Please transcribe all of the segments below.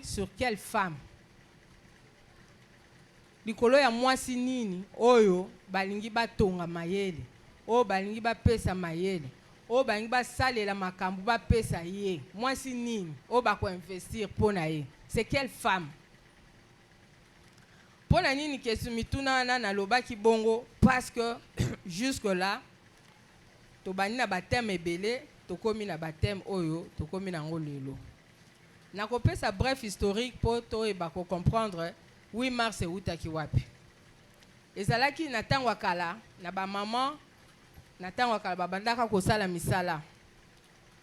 sur quelle femme? Likolo ya mwasi nini oyo balingi batonga mayele, oyo balingi bapesa mayele, oyo balingi basalela makambo bapesa ye. Mwasi nini oyo bako investir pona ye? C'est quelle femme? Pona nini kesu mituna wana na lobaki bongo? Parce que jusque là to bani na baptême ebele, to komi na baptême oyo, to komi na ngolelo. Na kopesa bref historique pour to e bako comprendre 8 mars eutaki wapi. Ezalaki na tango akala na ba maman na tango akala babandaka kosala misala.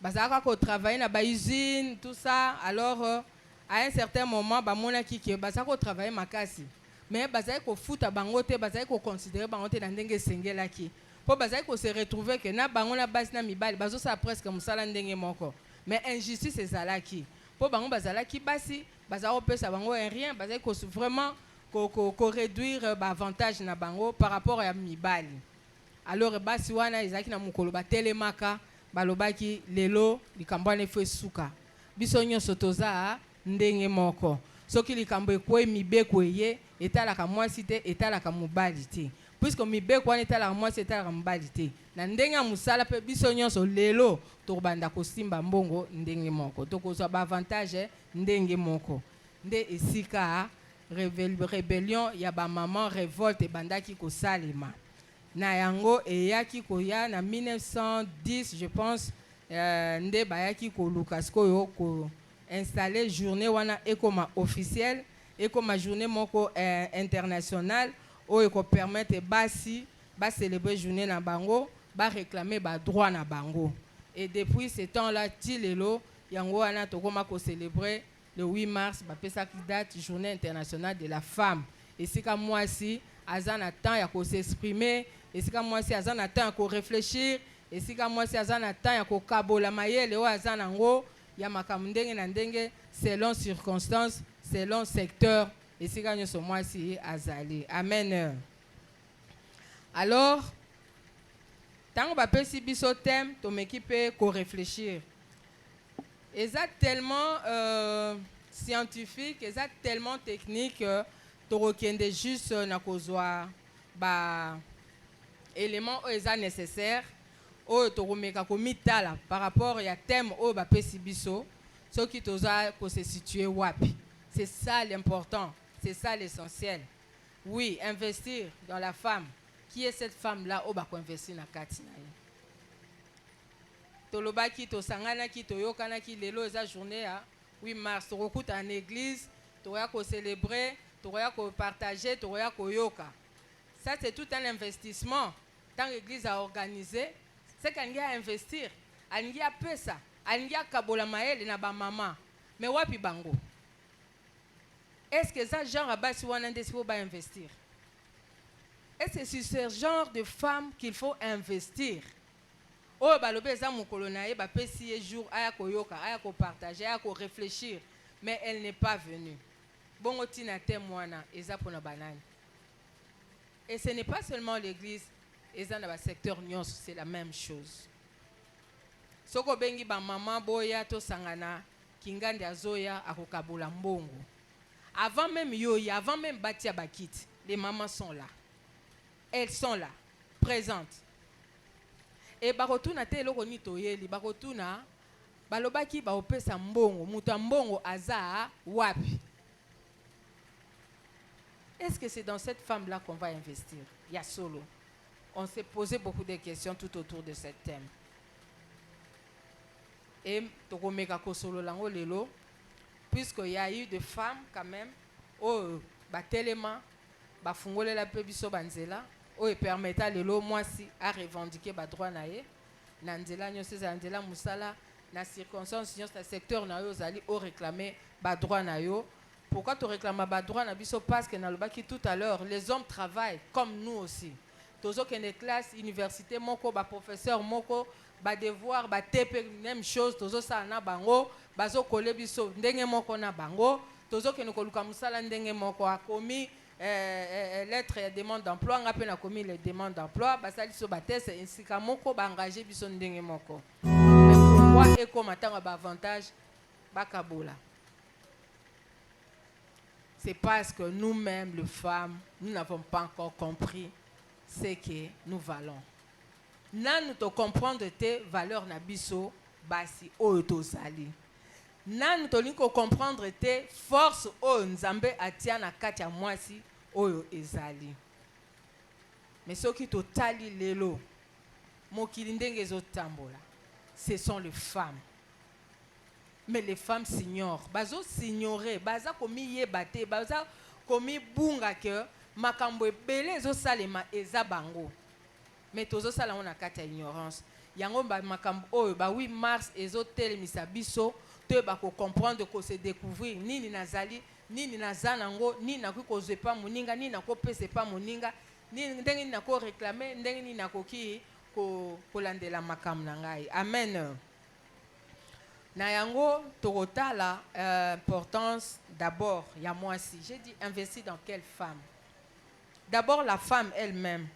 Bazalaka ko travailler na ba usine tout ça, alors à un certain moment ba monaki ke bazalaka ko travailler makasi. Mais bazalaka ko futa bango te, bazalaka ko considérer bango te na ndenge sengelaki. Po bazalaka ko se retrouver que na bango na basi na mibali bazo sa presque musala ndenge moko. Mais injustice ezalaki. Po bango bazalaki basi bazako pesa bango rien, bazako vraiment ko réduire ba avantage na bango par rapport à mibali. Alors basi wana ezaki na mukolo ba telemaka balobaki lelo likambo na fo suka. Biso nyonso toza ndenge moko. Soki likambo ekwe mibeko ye etalaka mwasi te etalaka mobali te. Puisque mibeko wana etalaka mwasi etalaka mobali te. Na ndenge ya musala pe biso nyonso lelo tobanda kosimba mbongo ndenge moko. Tokozwa ba avantage ndenge moko. Nde esika rébellion ya ba maman révolte bandaki ko salema. Na yango eyaki koya na 1910 je pense nde bayaki ko Lucas koyo ko installer journée wana ekoma officielle ekoma journée moko internationale oyo ko permettre basi ba célébrer journée na bango ba réclamer ba droit na bango. Et depuis ce temps-là tilelo yango wana tokoma ko célébrer le 8 mars bapesa date journée internationale de la femme. Et c'est comme moi si azana temps ya ko s'exprimer, et c'est comme moi si azana temps ya ko réfléchir, et c'est comme moi si azana temps ya ko kabola mayele o azana ngo ya makambo ndenge na ndenge selon circonstances, selon secteur, et c'est comme moi si azali. Amen. Alors tant bapesi biso thème to m'équipe ko réfléchir. Et ça tellement scientifique, et ça tellement technique, tu juste na kozwa ba éléments nécessaires au toromeka komitala par rapport à thème au ba pesibiso, ce qui toza ko se situer wapi. C'est ça l'important, c'est ça l'essentiel. Oui, investir dans la femme. Qui est cette femme là au ba ko investir na katina? Tolobaki to sangana ki toyokana ki lelo eza journée à 8 mars tokokuta en église toya ko célébrer toya ko partager toya ko yoka. Ça c'est tout un investissement tant l'église a organisé, c'est qu'on a investir alingi a pesa alingi a kabola maele na ba maman mais wapi bango. Est-ce que ça genre abasi wana ndesi faut ba investir? Est-ce que c'est ce genre de femme qu'il faut investir? Oh, balobe eza mukolo na ye ba pesi ye jour aya ko yoka, aya ko partager, aya ko réfléchir, mais elle n'est pas venue. Bongo tina témoina eza pona banani. Et ce n'est pas seulement l'église, eza na ba secteur nyons, c'est la même chose. Soko bengi ba maman boya to sangana kingandi azoya akokabula mbongo. Avant même yoya, avant même batia bakit, les mamans sont là. Elles sont là, présentes. Et bakotuna te eloko ni toyeli bakotuna balobaki ba opesa mbongo mutu mbongo aza wapi. Est-ce que c'est dans cette femme là qu'on va investir? Ya solo. On s'est posé beaucoup de questions tout autour de ce thème. Et tokomeka ko solo lango lelo puisque il y a eu des femmes quand même oh ba telema ba fungolela pe biso banzela oyo permettra lelo mwasi a revendiquer ba droit na ye na nzela nyonso za nzela musala na circonstance nyonso na secteur na yo zali o réclamer ba droit na yo. Pourquoi tu réclames ba droit na biso? Parce que na lobaki tout à l'heure les hommes travaillent comme nous aussi. Tozo kene classe université moko ba professeur moko ba devoir ba TP même chose tozo sa na bango bazo kole biso ndenge moko na bango tozo kene koluka musala ndenge moko akomi lettre de demande d'emploi nga pe na commis les demandes d'emploi basali so batese insika moko ba engager biso ndenge moko mais pourquoi et comme atanga ba avantage bakabola c'est parce que nous-mêmes, les femmes, nous n'avons pas encore compris ce que nous valons. Nous te comprendre tes valeurs nabiso basi o tozali. Nous te comprendre tes forces o nzambe atia na kati ya mwasi oyo ezali. Mais ceux qui totali lelo mokili ndenge ezotambola, ce sont les femmes. Mais les femmes s'ignorent. Bazo s'ignorer, baza komi yebate, baza komi bunga ke makambo ebele ezo salema eza bango. Mais tozo sala on a kati ya ignorance. Yango ba makambo oyo ba 8 mars ezo telemisa biso te ba ko comprendre ko se découvrir nini nazali, nini nazana ngo, nini nakoki kozwe pa moninga, nini nakopesa pa moninga, nini ndenge nini nako réclamer, ndenge nini nakoki ko landela makambo na ngai. Amen. Na yango tokotala importance d'abord ya mwasi. J'ai dit investir dans quelle femme? D'abord la femme elle-même.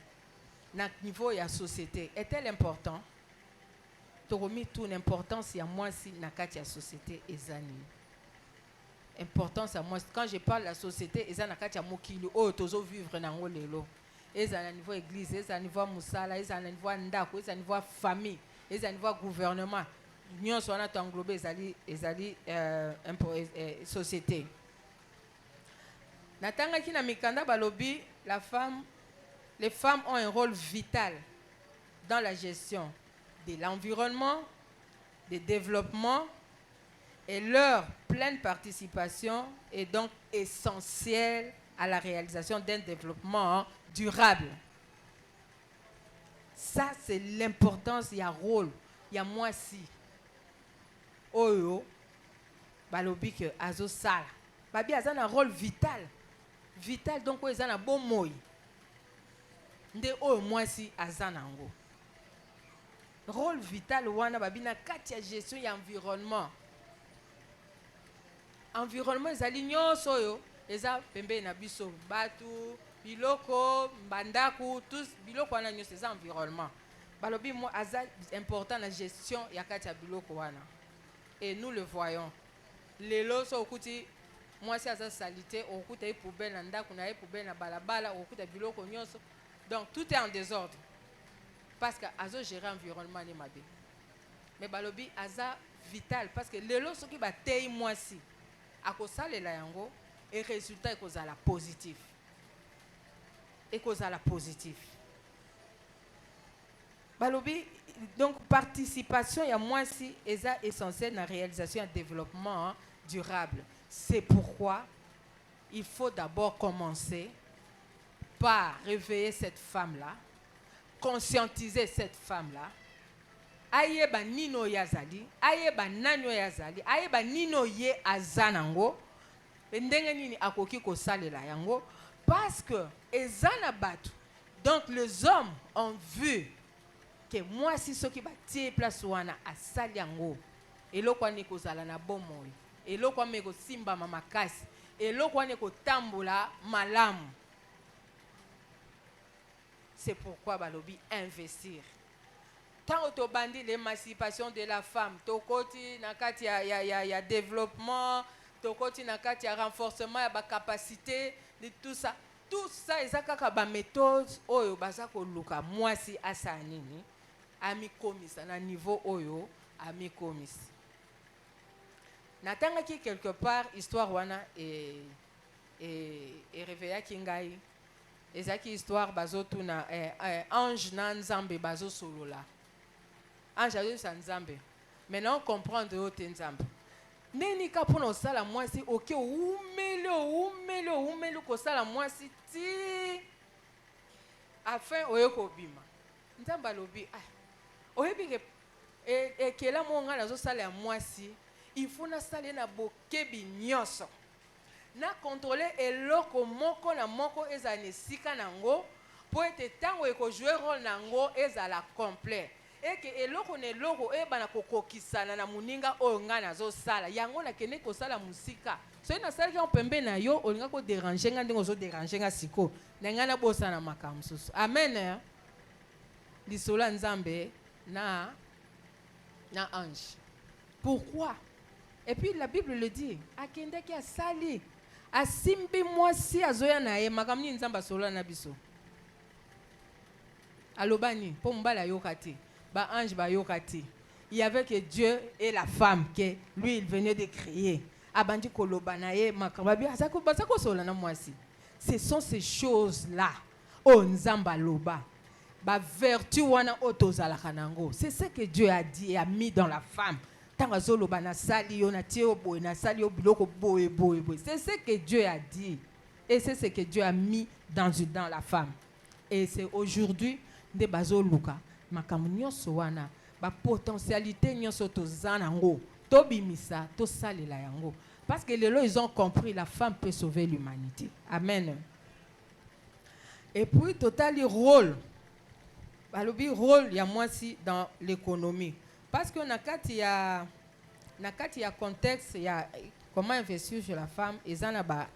Na niveau ya société est-elle important? Toromi tout l'importance ya mwasi na kati ya société ezani. Importance à moi quand je parle de la société ezana kati ya mokili o tozo vivre na ngo lelo. Ezana niveau église, ezana niveau musala, ezana niveau ndako, ezana niveau famille, ezana niveau gouvernement. Nous sommes englobés ezali société. Natanga ki na mikanda balobi les femmes ont un rôle vital dans la gestion de l'environnement, du développement, et leur pleine participation est donc essentielle à la réalisation d'un développement durable. Ça, c'est l'importance, il y a rôle, il y a moi si. Oyo, balobi que azo sala. Babi a un rôle vital. Vital, donc, ils ont un bon mot. Nde oyo mwasi azanango. Rôle vital wana babina kati ya gestion ya environnement. Environnement ezali nyonso oyo eza pembe na biso batu biloko bandaku tous biloko wana nyonso eza environnement. Balobi mo aza important la gestion ya kati ya biloko wana. Et nous le voyons. Lelo so okuti mwasi aza salité okuta e poubelle na ndaku na e poubelle na balabala okuta biloko nyonso. Donc tout est en désordre. Parce que azo gérer environnement ni mabe. Mais balobi aza vital parce que lelo soki ba tei mwasi akosalela yango et résultat ekozala positif. Ekozala positif. Balobi donc participation ya mwasi eza essentielle dans la réalisation et développement durable. C'est pourquoi il faut d'abord commencer par réveiller cette femme-là, conscientiser cette femme-là, ayeba nino yazali, ayeba nanyo yazali, ayeba nino ye azanango, ndenge nini akoki ko salela yango, parce que ezana batu. Donc les hommes ont vu que moi si soki ba tie place wana asali yango, eloko ani ko zala na bomoi, eloko ame ko simba mamakasi, eloko ani ko tambola malamu. C'est pourquoi balobi investir. Tant que tu bandis l'émancipation de la femme, tokoti nakati ya développement, tokoti nakati ya renforcement ya ba capacité de tout ça ezaka ba méthode oyo bazako luka mwasi asanini ami komisa na niveau oyo ami komisa. Natanga ki quelque part histoire wana et réveilla kingai. Ezaki histoire bazotu na ange na nzambe bazo solola. Ange azo sa nzambe. Maintenant on comprend de haute nzambe. Neni ka pona osala mwasi oke umele ko sala mwasi ti afin oyeko bima. Nzambe alobi oyebi ke kela monga nazo sala mwasi il faut na sala na bokebi nyonso. Na contrôler eloko moko na moko ezane sika nango pour être tango eko jouer rôle nango ezala complet et que eloko ne loko e bana kokokisana na muninga oyo nga nazo sala yango na kene ko sala musika so na sala ki pembe na yo olinga ko déranger nga ndingo zo déranger nga siko na nga na bosa na makamsusu. Amen. Lisola nzambe na ange. Pourquoi? Et puis la Bible le dit, akende ki asali asimbi mwasi azoya na ye makambo nini nzambe asolola na biso alobani mpo mobali ayoka te baange bayoka te. Il y avait que Dieu et la femme que lui il venait de créer. Abandi koloba na ye makambo bi asako basako solola na mwasi. Ce sont ces choses là o nzamba loba ba vertu wana otozalaka nango. C'est ce que Dieu a dit et a mis dans la femme. Tangazoloba na sali yo na tie oboy na sali yo biloko boy. C'est ce que Dieu a dit et c'est ce que Dieu a mis dans la femme. Et c'est aujourd'hui de bazoluka makambo nyonso wana ba potentialité nyonso tozana ngo tobimisa to salela yango parce que les lois ils ont compris la femme peut sauver l'humanité. Amen. Et puis total rôle balobi rôle ya mwasi dans l'économie parce que na kati ya contexte ya comment investir sur la femme ezana ba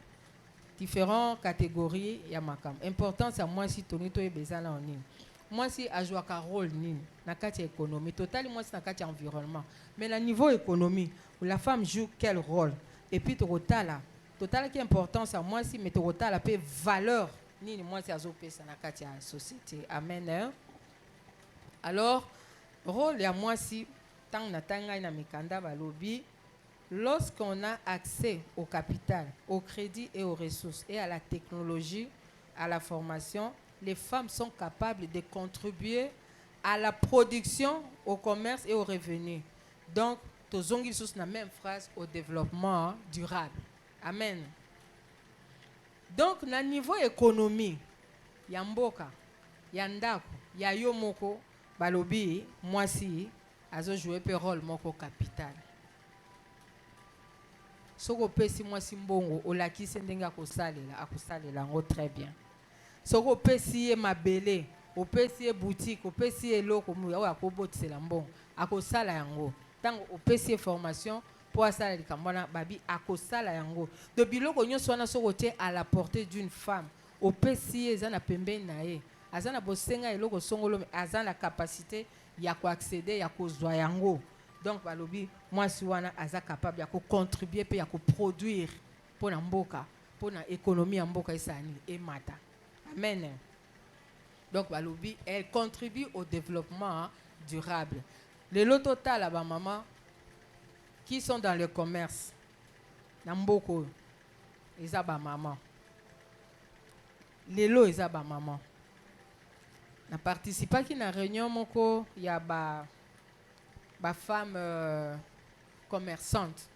différentes catégories ya makambo importance ya mwasi tonito ebezana onini mwasi ajouaka rôle nini na kati ya économie total mwasi na kati ya environnement mais na niveau économie où la femme joue quel rôle et puis total qui importance à mwasi mais total pe valeur nini mwasi azopesa na kati ya société. Amen. Alors rôle ya mwasi tant na tanga na mikanda balobi lorsqu'on a accès au capital, au crédit et aux ressources et à la technologie, à la formation, les femmes sont capables de contribuer à la production, au commerce et aux revenus. Donc, tozongi sous la même phrase au développement durable. Amen. Donc, na niveau économie, ya mboka, ya ndako, ya yo moko, balobi, mwasi, azo jouer pe rôle moko capital. Soko pesi mwasi mbongo, olakisi ndenge akosalela ngo très bien. Soko pesi ye mabele, opesi ye boutique, opesi ye loko muya oya kobotisela mbongo, akosala yango. Tango opesi ye formation pour asala likambona babi akosala yango. De biloko nyonso wana soko te à la portée d'une femme, opesi ye ezana pembeni na ye. Azana bosenga eloko songolo azana capacité ya ko accéder ya kozwa yango. Donc balobi mwasi wana aza capable ya ko contribuer pe ya ko produire pour na mboka, pour na économie ya mboka isani et mata. Amen. Donc balobi elle contribue au développement durable. Les lots total à ba maman qui sont dans le commerce na mboko eza ba maman. Les lots eza ba maman. Na participa ki na réunion moko ya ba femme commerçante,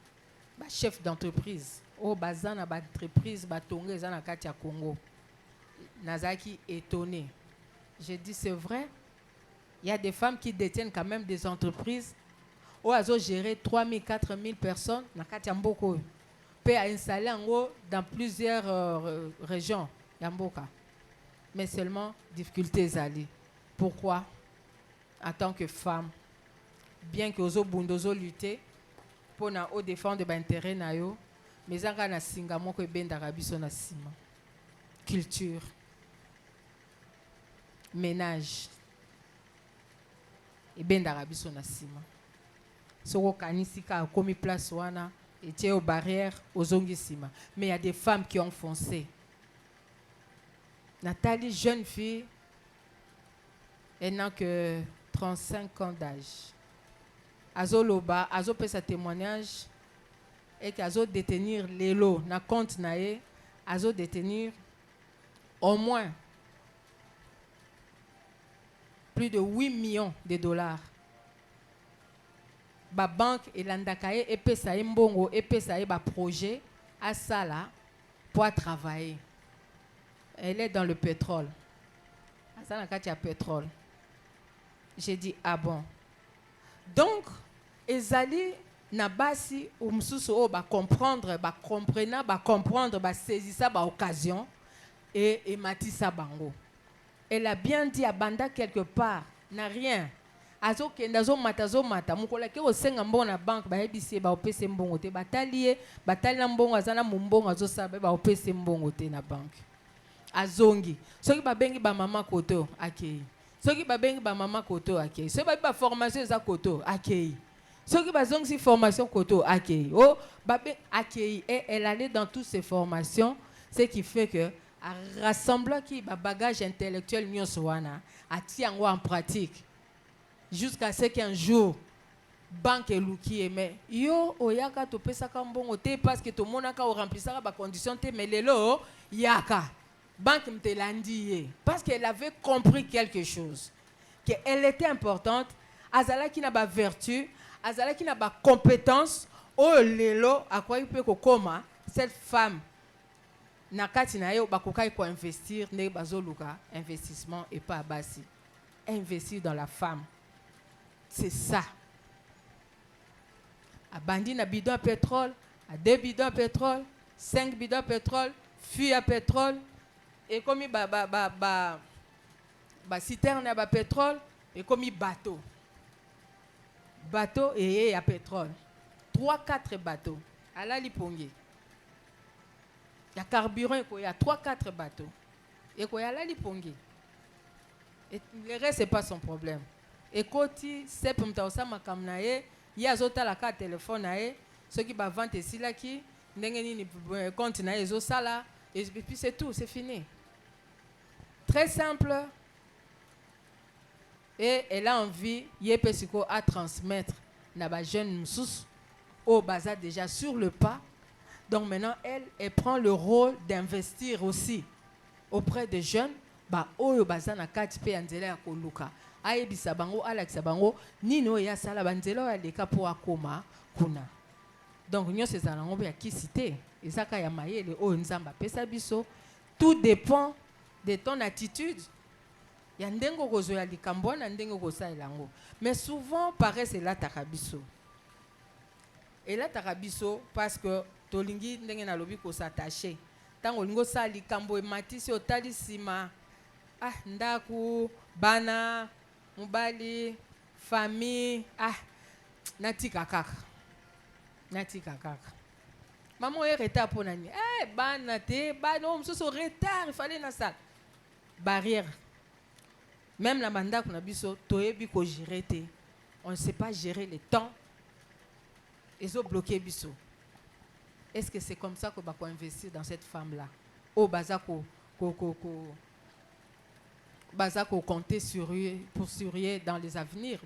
ba chef d'entreprise, o bazana ba entreprise ba tonga eza na kati ya Congo. Nazaki étonné. J'ai dit c'est vrai. Il y a des femmes qui détiennent quand même des entreprises où elles ont géré 3000, 4000 personnes na kati ya mboko. Peut installer en haut dans plusieurs régions ya mboka. Mais seulement difficultés ali. Pourquoi? En tant que femme, bien que ozo bundozo lutter pour na o défendre ba intérêt na yo, mais anga na singa moko ebenda rabiso na sima. Culture, ménage, ebenda rabiso na sima. Soko kanisi ka komi place wana et aux barrières ozongi sima. Mais il y a des femmes qui ont foncé. Nathalie, jeune fille, elle n'a que 35 ans d'âge. Azoloba, azo fait sa témoignage et qu'azo détenir les lots, na compte nae, azo détenir au moins plus de 8 millions de dollars. Ba banque et l'andakaye et pesa mbongo et pesa ba projet à ça là pour travailler. Elle est dans le pétrole. Ça n'a qu'à pétrole. J'ai dit ah bon. Donc ezali na basi ou msusu o ba comprendre, ba saisir ça ba occasion et matisa bango. Elle a bien dit abanda quelque part, n'a rien. Azo kendazo mata mukola ke o senga mbongo na banque ba ebisi ba opese mbongo te batali na mbongo azana mbongo azo sabe ba opese mbongo te na banque. Azongi soki babengi ba mama koto akei soki babengi ba mama koto akei soki ba formation za koto akei Ceux qui ont une formation koto accueilli. Oh, babé accueilli. Et elle allait dans toutes ces formations, ce qui fait que rassemblant qui bagage intellectuel nyoswana a tient en pratique jusqu'à ce qu'un jour banque luki mais yo oyaka to pesa kambongo te parce que to monaka o remplissaka ba condition te mais lelo yaka banque mtelandi parce qu'elle avait compris quelque chose que elle était importante azala qui n'a pas vertu azala qui n'a pas compétence o lelo akwa ipe ko koma cette femme nakati na yo bakokai ko investir ne bazoluka investissement et pas basi investir dans la femme c'est ça. À bandi na bidon à pétrole, à 2 bidons à pétrole, 5 bidons à pétrole, fuit à pétrole, et comme citerne à pétrole, et comme bateau. Bateau et à pétrole. 3-4 bateaux. À la lipongue. Il y a carburant, il y a 3-4 bateaux. Et il y a la lipongue. Et le reste, ce n'est pas son problème. Et quand il sait pour me il y a d'autres la carte téléphone ceux qui vendent ici là qui n'engagent compte na ezo sala et puis c'est tout, c'est fini. Très simple. Et elle a envie yepesiko à transmettre na ba jeune msous au bazar déjà sur le pas. Donc maintenant elle prend le rôle d'investir aussi auprès des jeunes ba oyo bazar na kati pe anzela ya koluka. Aebisa bango alakisa bango nino ya sala banzelo ya leka po akoma kuna. Donc nyo sezala ngo ya kisité ezaka ya mayele o nzamba pesa biso. Tout dépend de ton attitude. Ya ndengo gozo ya likambo na ndengo gosa elango. Mais souvent pareil c'est là takabiso. Et là takabiso parce que tolingi ndenge na lobi ko s'attacher. Tango lingo sa likambo e matisi otali sima ah ndaku bana mubali famille natika kaka maman est retard pour nani bana te bana msusu retard il fallait na salle barrière même la mandat qu'on a biso toyebi ko gérer te on ne sait pas gérer le temps ils ont bloqué biso. Est-ce que c'est comme ça que va investir dans cette femme là au bazako Bazako compter sur eux dans les avenirs.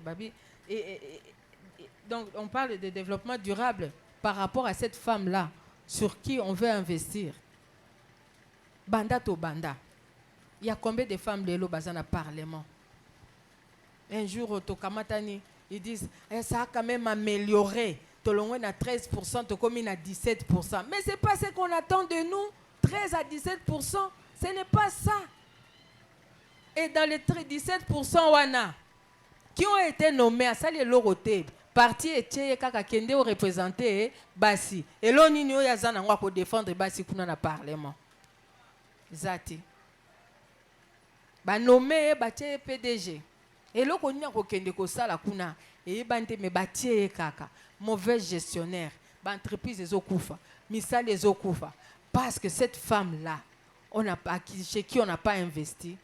Donc, on parle de développement durable par rapport à cette femme-là, sur qui on veut investir. Banda to banda. Il y a combien de femmes de l'Obazana Parlement? Un jour, au Tokamatani, ils disent ça a quand même amélioré. Tolongwe na 13%, Tokomi na 17%. Mais ce n'est pas ce qu'on attend de nous. 13 à 17%, ce n'est pas ça. Et dans les 17% wana qui ont été nommés à Sali Loroté, parti et kaka kende au représenté Bassi. Et l'on y a zana pour défendre Bassi kuna na parlement. Zati. Ba nommé batie PDG. Et l'on y a kende ko sala kuna et bante me batie kaka mauvais gestionnaire. Ba entreprise les okufa, misal les okufa parce que cette femme là chez qui on n'a pas investi.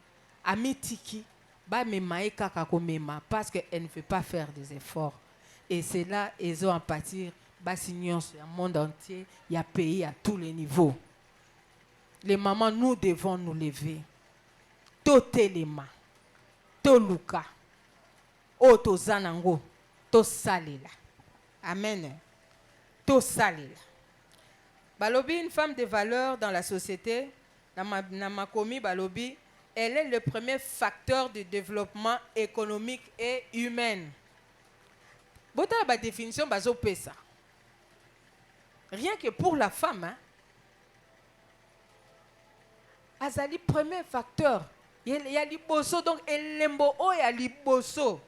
Amitiki, ba memae kaka komema parce qu'elle ne veut pas faire des efforts. Et c'est là ils ont en pâtir basignon sur le monde entier, il y a pays à tous les niveaux. Les mamans, nous devons nous lever. Totelema, toluka, oto zanango, to salila. Amen. To salila. Balobi, une femme de valeur dans la société, na makomi balobi. Elle est le premier facteur de développement économique et humain. Bota la définition bazo pesa. Rien que pour la femme, hein. Azali premier facteur. Il y a liboso donc elembo o ya liboso.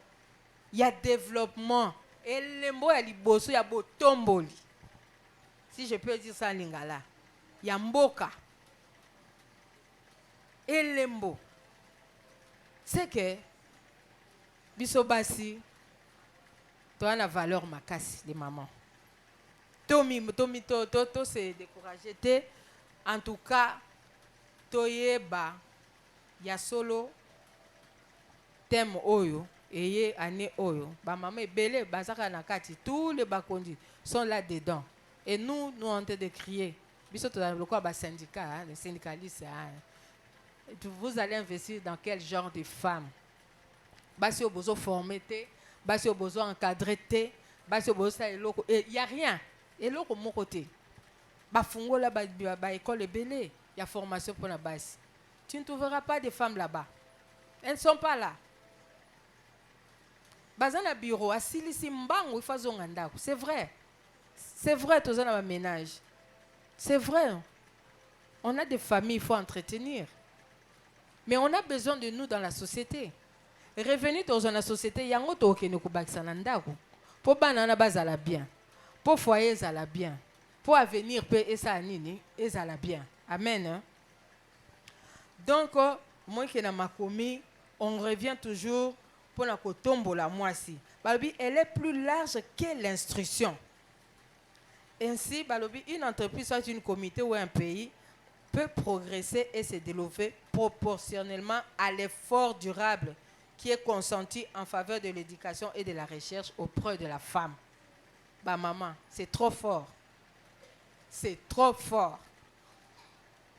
Il y a développement. Elembo ya liboso ya botomboli. Si je peux dire ça en lingala. Il y a mboka. Elembo. C'est que bisobasi tu as la valeur makasi les mamans. Tomi c'est découragé. En tout cas, toyeba ya solo thème oyo et année oyo ba maman ebele bazaka na kati, tous les bakondi sont là dedans et nous on est de crier biso to le quoi ba syndicat hein, les syndicalistes hein. Vous allez investir dans quel genre de femmes? Basi obozo former te, basi obozo encadrer te, basi obozo sa eloko et il y a rien eloko mon côté ba fungola ba école ebele il y a formation pour la base. Tu ne trouveras pas de femmes là-bas, elles ne sont pas là. Bazana bureau asilisi mbango ifazonga ndako. C'est vrai tozana ba ménage, c'est vrai, on a des familles, il faut entretenir, mais on a besoin de nous dans la société. Revenir dans la société yango to okene ko bakisa na ndako po bana na bazala bien, po foyer zala bien, po avenir pe esa nini ezala bien. Amen hein? Donc moi qui na makomi on revient toujours pour la kotombola mwasi balobi elle est plus large que l'instruction. Ainsi balobi une entreprise soit une communauté ou un pays peut progresser et se développer proportionnellement à l'effort durable qui est consenti en faveur de l'éducation et de la recherche auprès de la femme. Bah maman, c'est trop fort. C'est trop fort.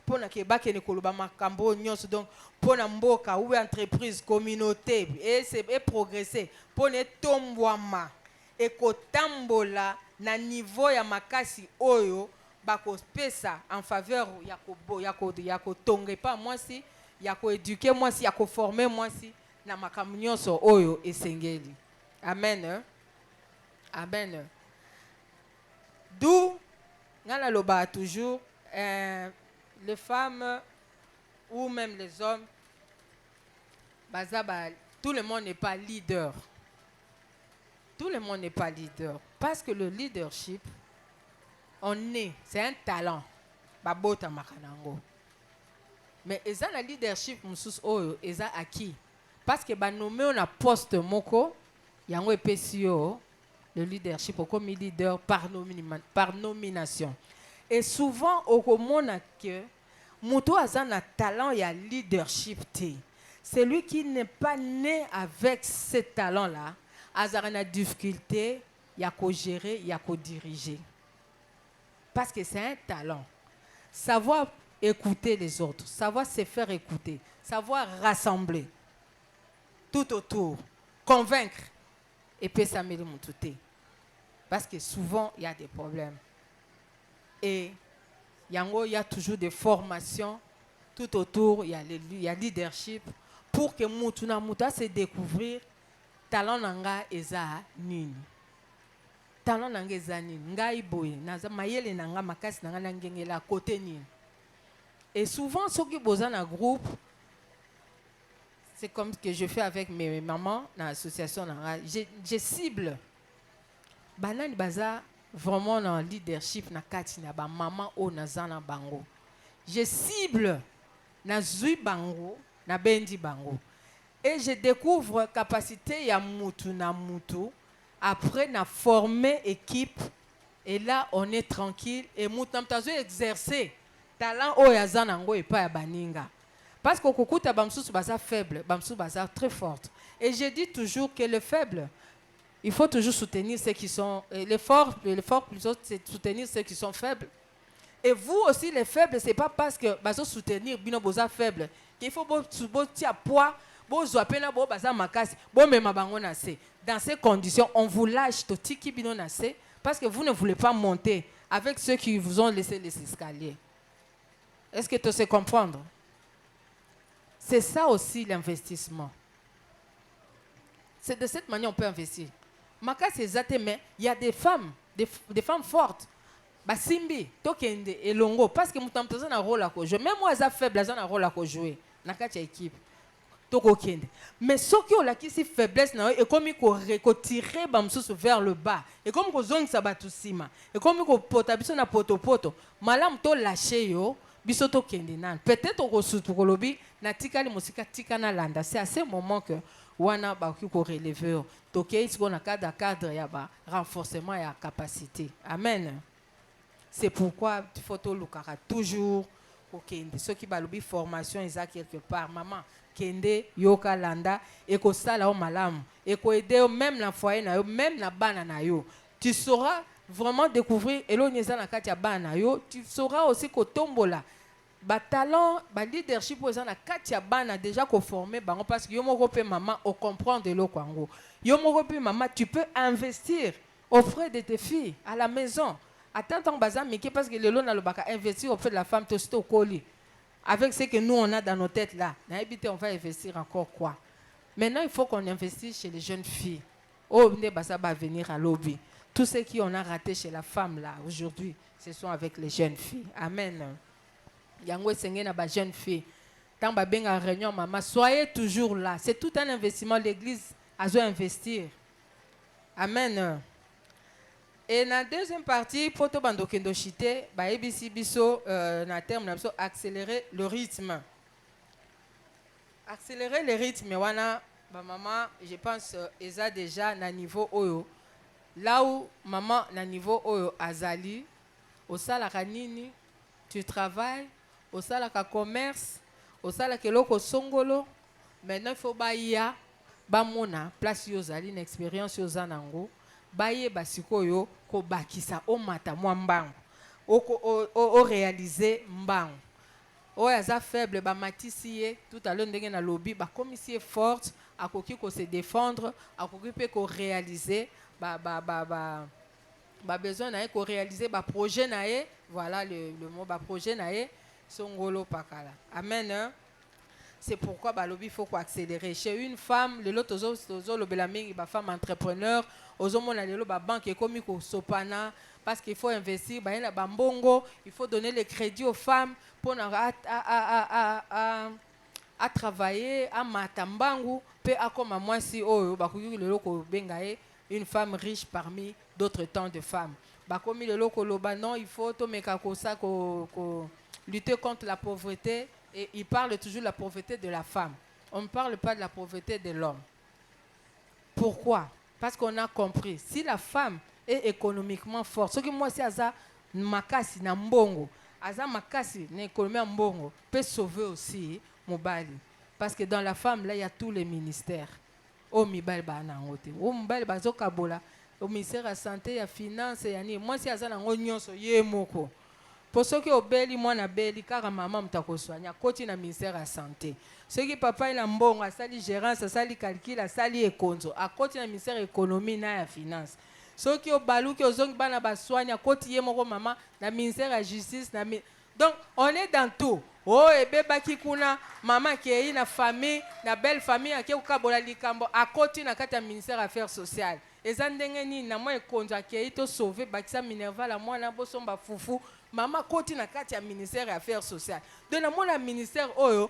Pour na keba kene koloba makambo nyonso donc pour na mboka ou entreprise communauté et progresser pour ne tombwama et kotambola na niveau ya makasi oyo bako pesa en faveur ya ko tonge pas moi si ya ko éduquer moi si ya ko former moi si na makambo nyonso oyo esengeli. Amen. Amen. D'où ngana loba toujours les femmes ou même les hommes, tout le monde n'est pas leader. Tout le monde n'est pas leader. Parce que le leadership, c'est un talent. Babota makanango. Mais eza na leadership musus oyo eza acquis. Parce que nommé on a poste moko, yango epesio le leadership comme leader par nomination. Et souvent au komona que muto aza na talent ya leadership te. Celui qui n'est pas né avec ce talent là, azara na difficulté ya ko gérer, ya ko diriger. Parce que c'est un talent. Savoir écouter les autres, savoir se faire écouter, savoir rassembler tout autour, convaincre et puis s'améliorer mon tout. Parce que souvent il y a des problèmes. Et il y a toujours des formations tout autour, il y a leadership pour que mutuna muta se découvrir talent nanga eza nini. Talent nanga eza nini. Ngai boye naza mayele nanga makasi nanga nangengela côté nini. Et souvent ceux qui bossent dans un groupe, c'est comme ce que je fais avec mes mamans dans l'association, je cible banani baza vraiment dans le leadership na kati na ba maman o nazana bango. Je cible na zui bango na bendi bango. Et je découvre capacité ya mutu na mutu. Après na former équipe et là on est tranquille et mutu na mtazo exercer talent o ya zanango et pas ya baninga. Parce que kokuta bamsusu baza faible, bamsusu baza très forte. Et je dis toujours que les faibles, il faut toujours soutenir ceux qui sont... Les forts plutôt, c'est soutenir ceux qui sont faibles. Et vous aussi, les faibles, ce n'est pas parce que vous soutenir bino boza faible qu'il faut que poids, dans ces conditions, on vous lâche tout tiki bino nase parce que vous ne voulez pas monter avec ceux qui vous ont laissé les escaliers. Est-ce que tu sais comprendre? C'est ça aussi l'investissement. C'est de cette manière qu'on peut investir. Maka c'est zate mais il y a des femmes fortes. Basimbi, tokende elongo parce que mutamtoza na rôle à jouer. Même moi za faible za na rôle à jouer. Na kati équipe. Toko kende. Mais ceux qui ont la qui faiblesse na et comme ko tirer bamsusu vers le bas. Et comme ko zong sabatu sima. Et comme ko pota biso na poto. Malam to lâcher yo. Bisoto kende nan. Peut-être au sutu kolobi na tikali musika tikana landa. C'est à ce moment que wana ba ki ko relever. Tokei ce qu'on a cadre ya ba renforcement ya capacité. Amen. C'est pourquoi il faut toujours kokende soki balobi formation eza quelque part maman kende yoka landa ekosala o malamu ekoaider yo même na foyer na yo même na bana na yo tu sauras vraiment découvrir eloni eza na kati ya bana na yo tu sauras aussi kotombola ba talent ba leadership eza na kati ya bana déjà ko former bango parce que yo moko pe maman au comprendre eloko yango yo moko pe maman tu peux investir auprès de tes filles à la maison. Attends, parce que le lot n'a pas investir auprès de la femme, tout au colis. Avec ce que nous on a dans nos têtes là, on va investir encore quoi? Maintenant, il faut qu'on investisse chez les jeunes filles. Oh, ça va venir à lobby. Tout ce qu'on a raté chez la femme là aujourd'hui, ce sont avec les jeunes filles. Amen. Yango sengé na ba jeune fille. Tant ba benga réunion maman, soyez toujours là. C'est tout un investissement. L'église a dû investir. Amen. Et dans la deuxième partie, pour tout bando kendo chité, ba ebisi biso na terme na biso accélérer le rythme. Accélérer le rythme wana ba maman, je pense eza déjà na niveau oyo. Là où maman na niveau oyo azali, au salaka nini, tu travailles, au salaka commerce, au salaka loko songolo. Maintenant il faut ba ya ba mona place yo zali une expérience yo zanango. Baye basikoyo ko bakisa o mata mwa mbango o réaliser mbango o yaza faible ba matisiye tout à l'heure ndenge na lobby ba commissie forte akoki ko se défendre akoki pe ko réaliser ba besoin na ko réaliser ba projet na ye voilà le mot ba projet na ye songolo pakala amen. C'est pourquoi bah, il faut accélérer. Chez une femme, le lot le belaming, ba femme entrepreneur, aux hommes on a le banque et comme sopana parce qu'il faut investir, bah il bambongo, il faut donner le crédit aux femmes pour à travailler, à matambangu, pe à comme moi si oh bah le loko bengae une femme riche parmi d'autres tant de femmes. Bah comme le loko loba non, il faut to meka ko ça ko lutter contre la pauvreté. Et il parle toujours de la pauvreté de la femme. On ne parle pas de la pauvreté de l'homme. Pourquoi? Parce qu'on a compris. Si la femme est économiquement forte, ce que moi c'est Aza Makasi na mbongo, Aza Makasi na économie mbongo peut sauver aussi Mobali. Parce que dans la femme là il y a tous les ministères. Oh mibali ba na ngote. Oh mibali ba zokabola. Au ministère de la santé, la finance, yani moi c'est Aza na ngonyonso ye moko. Pour ceux qui ont beli, moi na beli, car maman m'a soigné. Côté na ministère de la santé. Ceux qui papa il a bon, a sali gérance, a sali calcul, a sali éconzo. À côté na ministère de l'économie na la finance. Ceux qui ont balou, qui ont zong bana ba soigné. À côté yé moko maman, na ministère de la justice, na donc on est dans tout. Oh et beba qui kuna maman qui est na famille, na belle famille, qui est au kabola likambo. À côté na kata ministère des affaires sociales. Et zandenge ni na moi éconzo qui est to sauver, bakisa Minerva la moi na bosomba foufou. Maman koti na kati ya ministère des affaires sociales. De la ministère oyo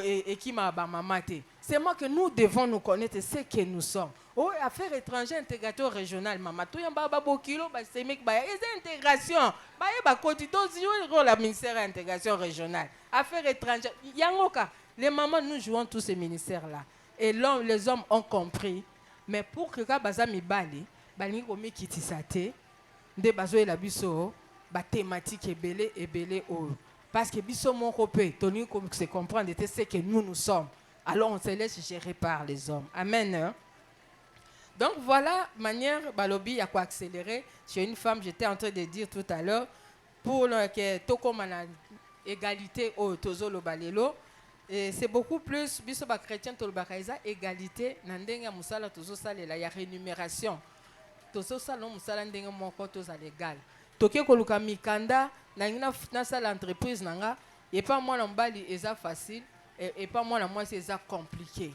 et qui m'a ba maman té. C'est moi que nous devons nous connaître ce que nous sommes. Oh affaires étrangères intégrateur régional maman. To yamba ba bokilo ba semik ba intégration. Ba ba koti to jouer la ministère intégration régionale. Affaires étrangères yangoka. Les mamans nous jouons tous ces ministères là. Et les hommes ont compris. Mais pour que ka baza mibali, bali komi kitisate, nde bazo la biso ba thématique ebele o parce que biso mon copé toni comme se comprendre de ce que nous sommes, alors on se laisse gérer par les hommes. Amen. Donc voilà manière balobi à quoi accélérer chez une femme. J'étais en train de dire tout à l'heure pour que to comme la égalité au tozo lo balelo et c'est beaucoup plus biso ba chrétien to lo bakaiza égalité na ndenga musala tozo salela ya rémunération tozo sala musala ndenga moko toza légal. Toké koluka mikanda na sala entreprise nanga et pas moi na mbali eza facile et pas moi na moi c'est ça compliqué.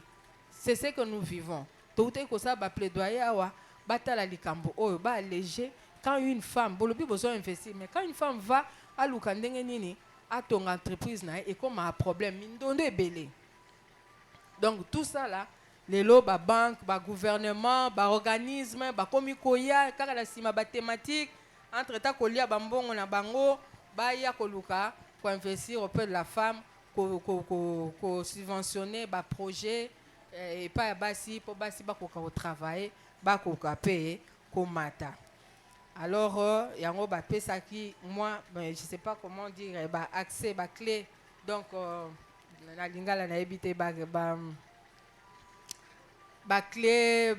C'est ce que nous vivons. Tout est que ça ba plaidoyer awa batala likambo oyo ba léger quand une femme bolobi besoin investir mais quand une femme va à luka ndenge nini à ton entreprise na et comme un problème mindondo ebele. Donc tout ça là les lots ba banque ba gouvernement ba organisme ba komikoya kaka la sima ba thématique entre ta kolia bambongo na bango baya koluka pour investir auprès de la femme ko subventionner ba projet et pas basi pour basi ba ko travailler ba ko payer ko mata. Alors yango ba pesaki moi ben, je sais pas comment dire ba accès ba clé donc na lingala na ebité ba clé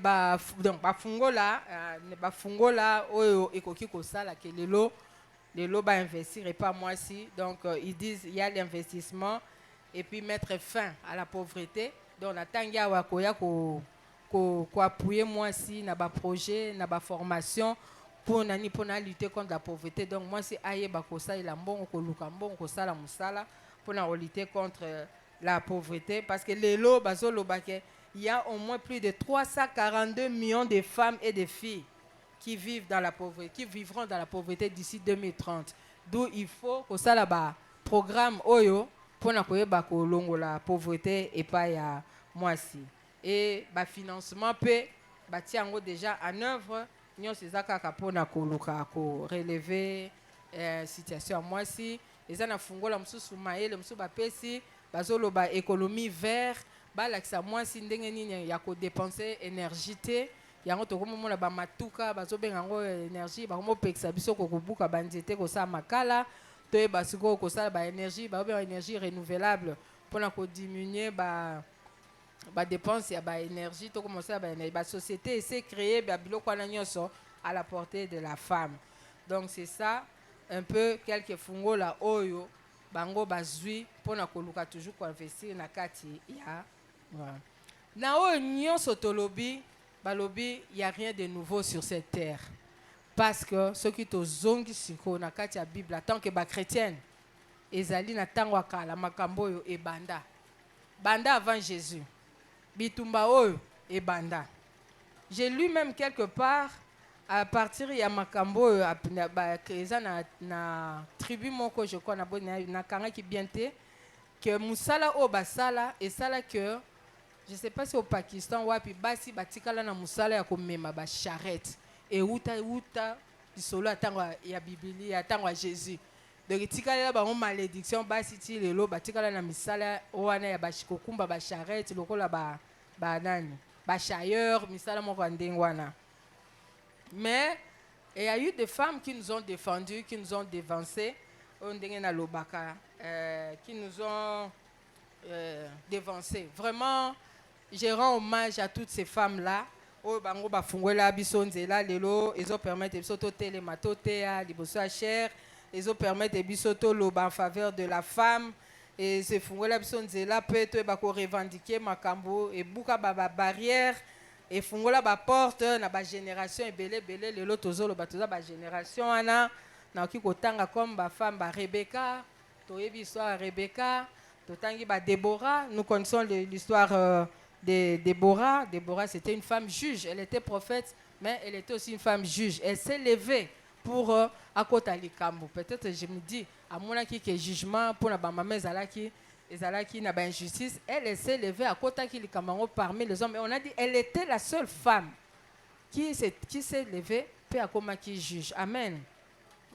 donc ba fungola oyo ekoki kosala ke lelo ba investir et pas moi si donc ils disent il y a l'investissement et puis mettre fin à la pauvreté donc la tangia wa koya ko appuyer moi si na ba projet na ba formation pour lutter contre la pauvreté donc moi si aye ba kosala mbongo ko luka mbongo kosala musala pour lutter contre la pauvreté parce que lelo bazolo bake il y a au moins plus de 342 millions de femmes et de filles qui vivent dans la pauvreté, qui vivront dans la pauvreté d'ici 2030. D'où il faut que ça là-bas programme Oyo pour na la pauvreté et pas ya moi si. Et ba financement peut bâtir déjà en œuvre nyo sezaka pour na koluka ko relever situation moi si eza na fungola mususu maele mususu ba pesi bazolo ba économie vert balakisa mwasi ndenge nini ya kodepense énergie te yango tokomomona bamatuka bazobenga yango énergie bakomopekisa biso kokobuka banzete kosala makala toyeba sikoyo kosala baénergie baobenga énergie renouvelable mpona kodiminue badepense ya baénergie tokomosala baénergie basociété ese créé babiloko wana nyonso à la portée de la femme donc c'est ça un peu quelques fungola oyo bango bazwi mpona koluka toujours koinvestir na kati ya voilà. Na oyo nyonso tolobi balobi il y a rien de nouveau sur cette terre parce que ceux qui tozongi siko na kati ya Bible tant que ba chrétienne ezali na tango akala makambo oyo ebanda banda avant Jésus bitumba oyo ebanda j'ai lu même quelque part à partir ya makambo oyo eza na tribu moko je crois na kanga ki bien te que musala o basala esala que je sais pas si au Pakistan wapi basi batikala na musala ya komema ba charrette et uta disolo atango ya Biblia atango ya Jésus donc tikala ba malédiction basi ti lelo batikala na misala wana ya bashikokumba ba charrette lokola ba nani ba chailleur misala moko ndengwana mais il y a eu des femmes qui nous ont défendus qui nous ont dévancés ndengena lobaka qui nous ont dévancés vraiment. Je rends hommage à toutes ces femmes-là. Oh, bango ba fungola biso nzela lelo, ils ont permis de biso to telema to tea liboso a cher, ils ont permis de biso to loba en faveur de la femme et ce fungola biso nzela peut to ba ko revendiquer makambo et buka ba barrière et fungola ba porte na ba génération ebele lelo tozolo ba toza ba génération ana na ki kotanga comme ba femme ba Rebecca, to yebi histoire Rebecca, to tangi ba Déborah, nous connaissons l'histoire de Déborah. Déborah, c'était une femme juge. Elle était prophète, mais elle était aussi une femme juge. Elle s'est levée pour akotali kambo. Peut-être je me dis, à mon avis, que jugement pour la maman Zalaki, Zalaki n'a pas injustice. Elle s'est levée à kotaki kambo parmi les hommes. Et on a dit, elle était la seule femme qui s'est levée puis à comment qui juge. Amen.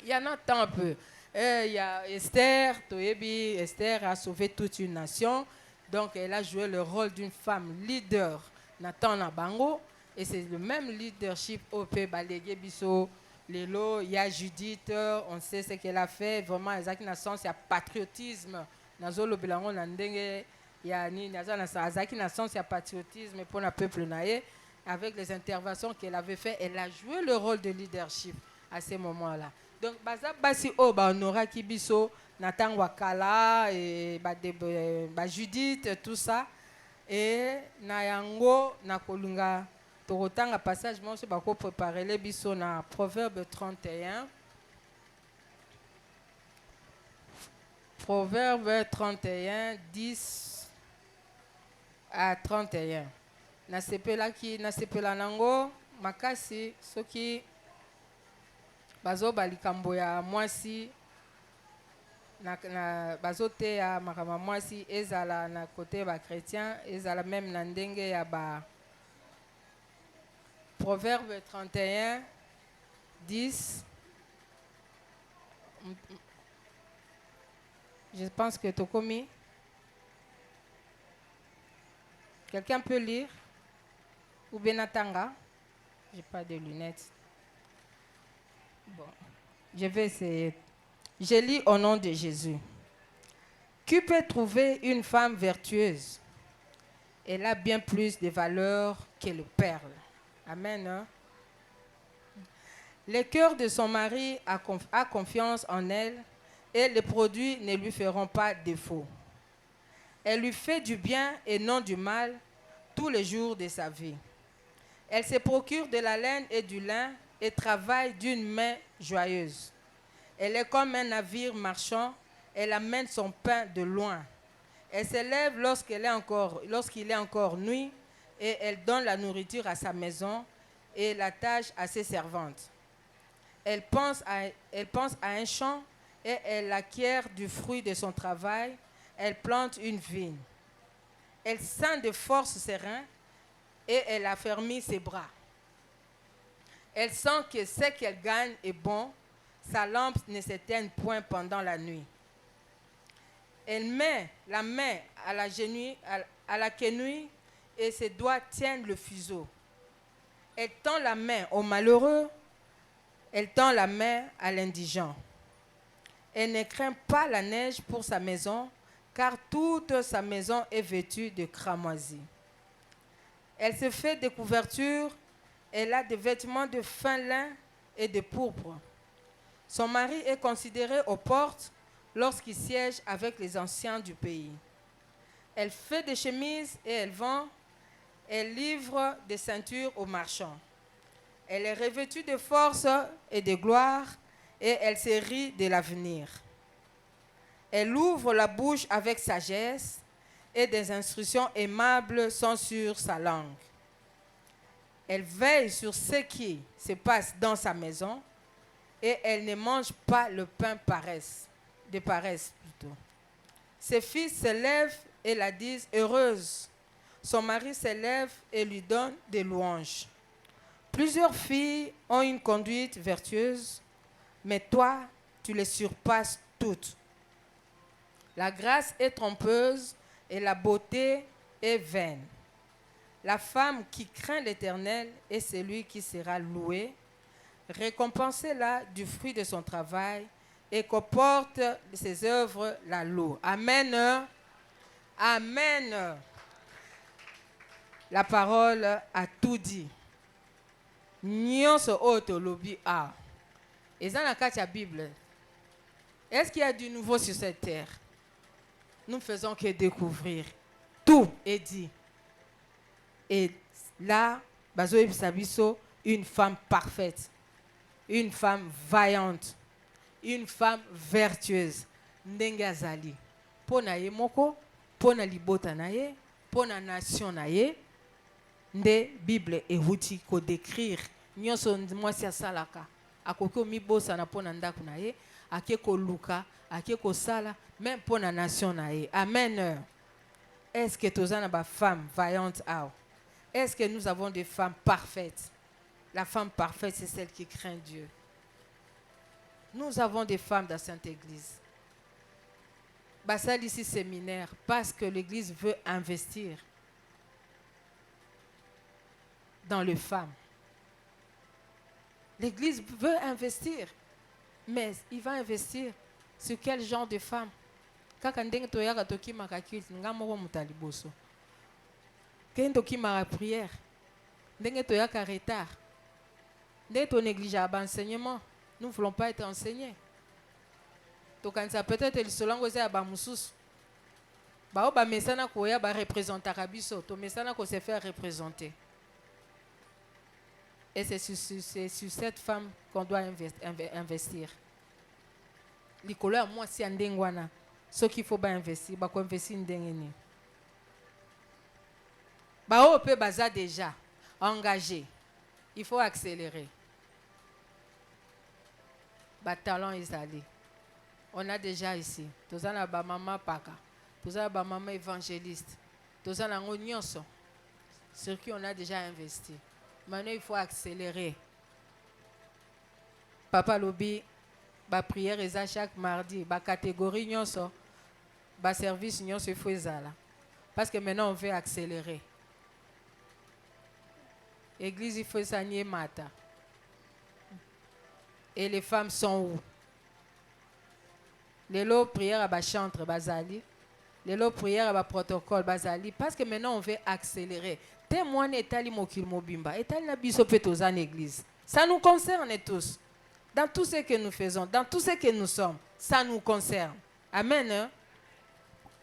Il y en a tant peu. Il y a Esther, Toyebi. Esther a sauvé toute une nation. Donc, elle a joué le rôle d'une femme leader, Nathan Nabango, et c'est le même leadership au P. Balégué Bisso, Lelo, il y a Judith, on sait ce qu'elle a fait, vraiment, il y a patriotisme, Nazolo Bilango Nandenge, il y a patriotisme pour le peuple naïe, avec les interventions qu'elle avait fait, elle a joué le rôle de leadership à ce moment-là. Donc, Basi Oba, Honora Kibiso, Nathan Wakala, et Judith, tout ça. Et Nayango, Nakolunga, Torotanga passage, moi, je vais préparer les bisous na Proverbe 31. Proverbe 31, 10 à 31. Nasepela nango, makasi, soki. Bazo balikambo ya mwasi na bazote ya makama mwasi ezala na côté ba chrétien ezala même na ndenge ya ba Proverbe 31 10. Je pense que Tokomi, quelqu'un peut lire ou Benatanga, j'ai pas de lunettes. Bon, je vais essayer. Je lis au nom de Jésus. Qui peut trouver une femme vertueuse? Elle a bien plus de valeur que le perle. Amen. Hein? Le cœur de son mari a confiance en elle et les produits ne lui feront pas défaut. Elle lui fait du bien et non du mal tous les jours de sa vie. Elle se procure de la laine et du lin et travaille d'une main joyeuse. Elle est comme un navire marchand, elle amène son pain de loin. Elle se lève lorsqu'il est encore nuit et elle donne la nourriture à sa maison et la tâche à ses servantes. Elle pense à un champ et elle acquiert du fruit de son travail. Elle plante une vigne. Elle sent de force ses reins et elle affermit ses bras. Elle sent que ce qu'elle gagne est bon. Sa lampe ne s'éteint point pendant la nuit. Elle met la main à la quenouille et ses doigts tiennent le fuseau. Elle tend la main au malheureux. Elle tend la main à l'indigent. Elle ne craint pas la neige pour sa maison, car toute sa maison est vêtue de cramoisis. Elle se fait des couvertures, elle a des vêtements de fin lin et de pourpre. Son mari est considéré aux portes lorsqu'il siège avec les anciens du pays. Elle fait des chemises et elle vend, elle livre des ceintures aux marchands. Elle est revêtue de force et de gloire et elle se rit de l'avenir. Elle ouvre la bouche avec sagesse et des instructions aimables sont sur sa langue. Elle veille sur ce qui se passe dans sa maison et elle ne mange pas le pain de paresse plutôt. Ses fils se lèvent et la disent heureuse. Son mari se lève et lui donne des louanges. Plusieurs filles ont une conduite vertueuse, mais toi, tu les surpasses toutes. La grâce est trompeuse et la beauté est vaine. La femme qui craint l'Éternel est celui qui sera loué. Récompensez-la du fruit de son travail et qu'au porte de ses œuvres la loue. Amen. Amen. La parole a tout dit. Nyonso oyo tolobi a. Eza na kati ya Bible. Est-ce qu'il y a du nouveau sur cette terre? Nous ne faisons que découvrir. Tout est dit. Et là, bazoe bisabiso, une femme parfaite, une femme vaillante, une femme vertueuse. Ndenge azali. Pona ye moko, pona libota na ye, pona nation na ye. Nde Bible ehuti ko décrire nyonso mwasi asalaka akoki omibosa na pona ndako na ye ake ko luka ake ko sala même pona nation na ye. Amen. Est-ce que tozana ba femme vaillante aw? Est-ce que nous avons des femmes parfaites? La femme parfaite, c'est celle qui craint Dieu. Nous avons des femmes dans la Sainte Église. Basal ici séminaire parce que l'Église veut investir dans les femmes. L'Église veut investir, mais il va investir sur quel genre de femmes? Kaka ndenge toyaka tokimaka culte nga moko mutali boso. Kende tokimaka prière. Ndenge toyaka retard. Ndenge to néglige enseignement. Nous ne voulons pas être enseignés. Tokanisa peut-être le solango eza ba mususu. Ba oba mesana koya ba représentaka biso, to mesana ko se faire représenter. Et c'est sur cette femme qu'on doit investir. Likolo ya moi si andenge wana, ce qu'il faut ba investir, ba ko investir ndenge ni. Ba o pe baza déjà engagé. Il faut accélérer. Ba talent ezali. On a déjà ici. Tozana ba maman paka. Tozana ba maman évangéliste. Tozana ngo nyonso. Sur qui on a déjà investi. Maintenant, il faut accélérer. Papa Lobi, ba prière eza chaque mardi, ba catégorie nyonso, ba service nyonso il faut ezala. Parce que maintenant on veut accélérer. Église il faut s'anier mata. Et les femmes sont où? Les lots prières à chantre bazali. Les lots prières à protocole bazali. Parce que maintenant on veut accélérer. Témoin etali mokil mobimba. Etali na biso petos en église. Ça nous concerne tous. Dans tout ce que nous faisons, dans tout ce que nous sommes, ça nous concerne. Amen. Hein?